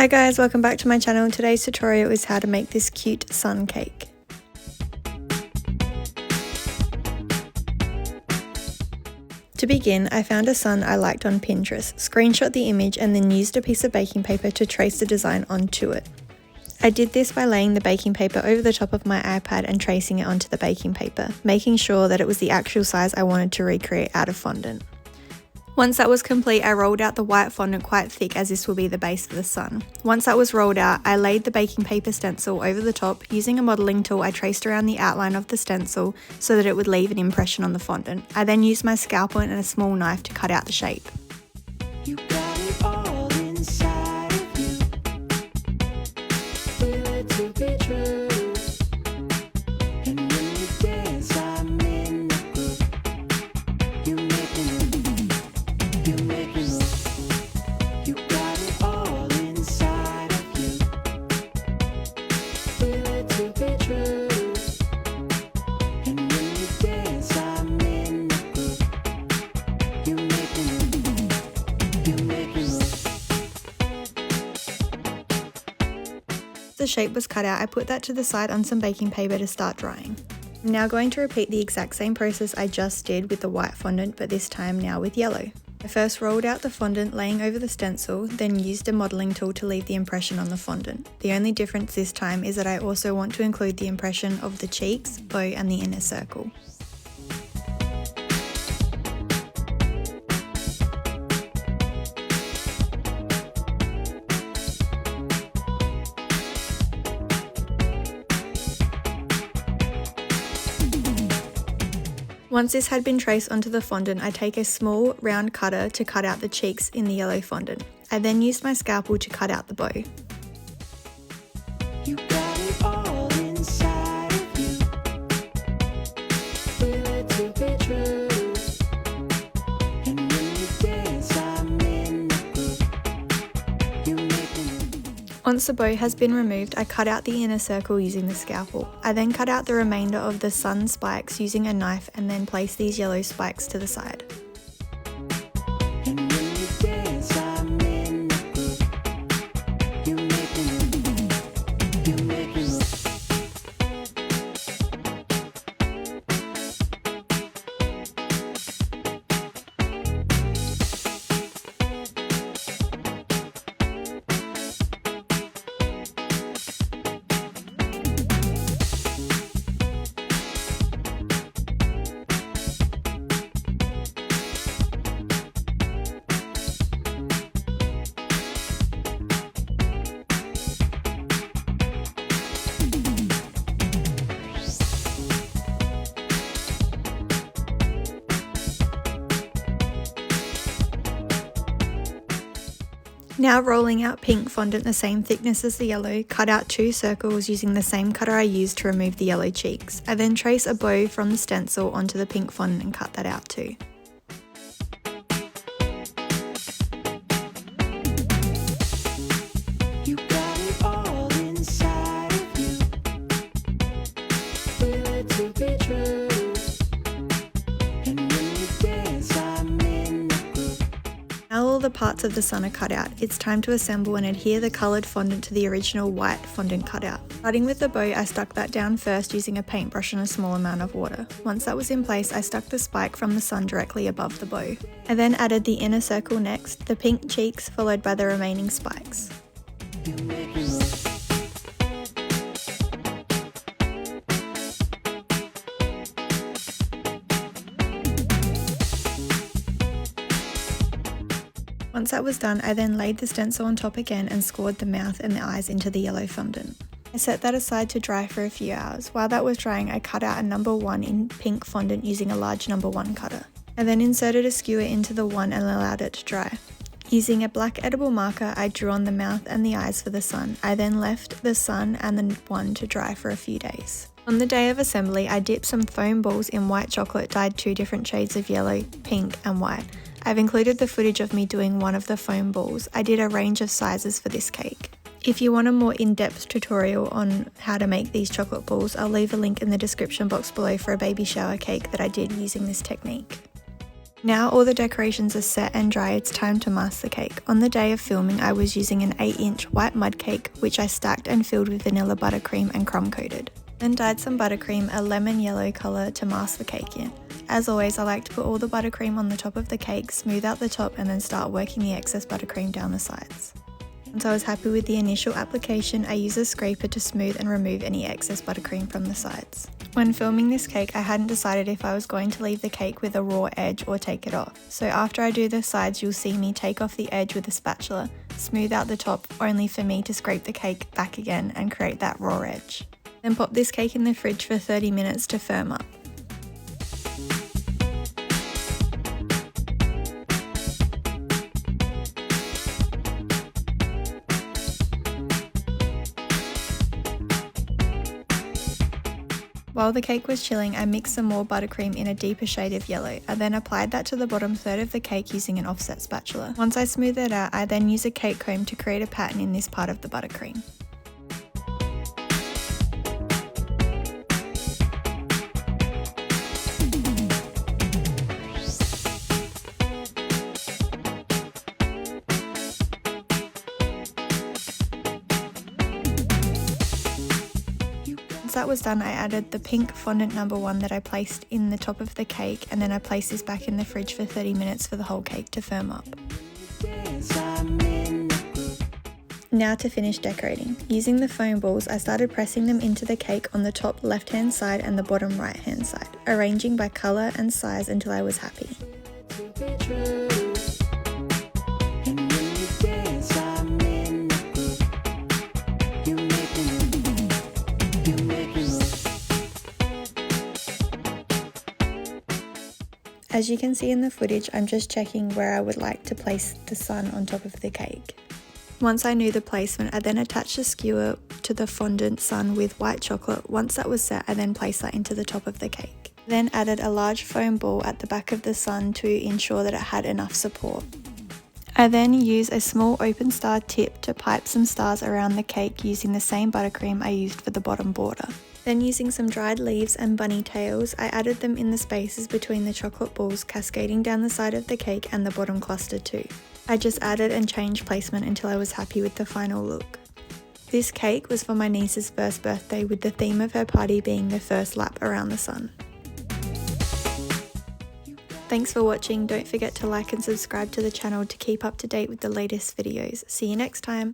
Hi guys, welcome back to my channel. Today's tutorial is how to make this cute sun cake. To begin, I found a sun I liked on Pinterest, screenshot the image and then used a piece of baking paper to trace the design onto it. I did this by laying the baking paper over the top of my iPad and tracing it onto the baking paper, making sure that it was the actual size I wanted to recreate out of fondant. Once that was complete, I rolled out the white fondant quite thick as this will be the base for the sun. Once that was rolled out, I laid the baking paper stencil over the top. Using a modelling tool, I traced around the outline of the stencil so that it would leave an impression on the fondant. I then used my scalpel and a small knife to cut out the shape. You got it all inside of you. Feel it to be true. And when you dance, I'm in the group. You make me move. You make me move. You got it all inside of you. Feel it to be true. And when you dance, I'm in the group. You make me move. You make me move. The shape was cut out. I put that to the side on some baking paper to start drying. I'm now going to repeat the exact same process I just did with the white fondant, but this time now with yellow. I first rolled out the fondant laying over the stencil, then used a modelling tool to leave the impression on the fondant. The only difference this time is that I also want to include the impression of the cheeks, bow and the inner circle. Once this had been traced onto the fondant, I take a small round cutter to cut out the cheeks in the yellow fondant. I then used my scalpel to cut out the bow. You got it all inside of you. Feel it to be true. And when you dance, I'm in the group. You make me move. Once the bow has been removed, I cut out the inner circle using the scalpel. I then cut out the remainder of the sun spikes using a knife and then place these yellow spikes to the side. And when you dance, I'm in the group. You make me move. You make me move. Now rolling out pink fondant the same thickness as the yellow, cut out 2 circles using the same cutter I used to remove the yellow cheeks. I then trace a bow from the stencil onto the pink fondant and cut that out too. You got it all inside of you. Feel it to be true. And when you dance, I'm in the group. Now all the parts of the sun are cut out, it's time to assemble and adhere the coloured fondant to the original white fondant cutout. Starting with the bow, I stuck that down first using a paintbrush and a small amount of water. Once that was in place, I stuck the spike from the sun directly above the bow. I then added the inner circle next, the pink cheeks followed by the remaining spikes. You make me move. Once that was done, I then laid the stencil on top again and scored the mouth and the eyes into the yellow fondant. I set that aside to dry for a few hours. While that was drying, I cut out a number 1 in pink fondant using a large number 1 cutter. I then inserted a skewer into the one and allowed it to dry. Using a black edible marker, I drew on the mouth and the eyes for the sun. I then left the sun and the one to dry for a few days. On the day of assembly, I dipped some foam balls in white chocolate dyed 2 different shades of yellow, pink and white. I've included the footage of me doing one of the foam balls. I did a range of sizes for this cake. If you want a more in-depth tutorial on how to make these chocolate balls, I'll leave a link in the description box below for a baby shower cake that I did using this technique. Now all the decorations are set and dry, it's time to mask the cake. On the day of filming, I was using an 8-inch white mud cake, which I stacked and filled with vanilla buttercream and crumb coated. Then dyed some buttercream a lemon yellow colour to mask the cake in. As always, I like to put all the buttercream on the top of the cake, smooth out the top, and then start working the excess buttercream down the sides. Once I was happy with the initial application, I used a scraper to smooth and remove any excess buttercream from the sides. When filming this cake, I hadn't decided if I was going to leave the cake with a raw edge or take it off. So after I do the sides, you'll see me take off the edge with a spatula, smooth out the top, only for me to scrape the cake back again and create that raw edge. Then pop this cake in the fridge for 30 minutes to firm up. While the cake was chilling, I mixed some more buttercream in a deeper shade of yellow. I then applied that to the bottom third of the cake using an offset spatula. Once I smoothed it out, I then used a cake comb to create a pattern in this part of the buttercream. Once that was done, I added the pink fondant number 1 that I placed in the top of the cake, and then I placed this back in the fridge for 30 minutes for the whole cake to firm up. Now to finish decorating. Using the foam balls, I started pressing them into the cake on the top left hand side and the bottom right hand side, arranging by colour and size until I was happy. As you can see in the footage, I'm just checking where I would like to place the sun on top of the cake. Once I knew the placement, I then attached a skewer to the fondant sun with white chocolate. Once that was set, I then placed that into the top of the cake. Then added a large foam ball at the back of the sun to ensure that it had enough support. I then used a small open star tip to pipe some stars around the cake using the same buttercream I used for the bottom border. Then using some dried leaves and bunny tails, I added them in the spaces between the chocolate balls, cascading down the side of the cake and the bottom cluster too. I just added and changed placement until I was happy with the final look. This cake was for my niece's first birthday, with the theme of her party being the first lap around the sun. Thanks for watching. Don't forget to like and subscribe to the channel to keep up to date with the latest videos. See you next time.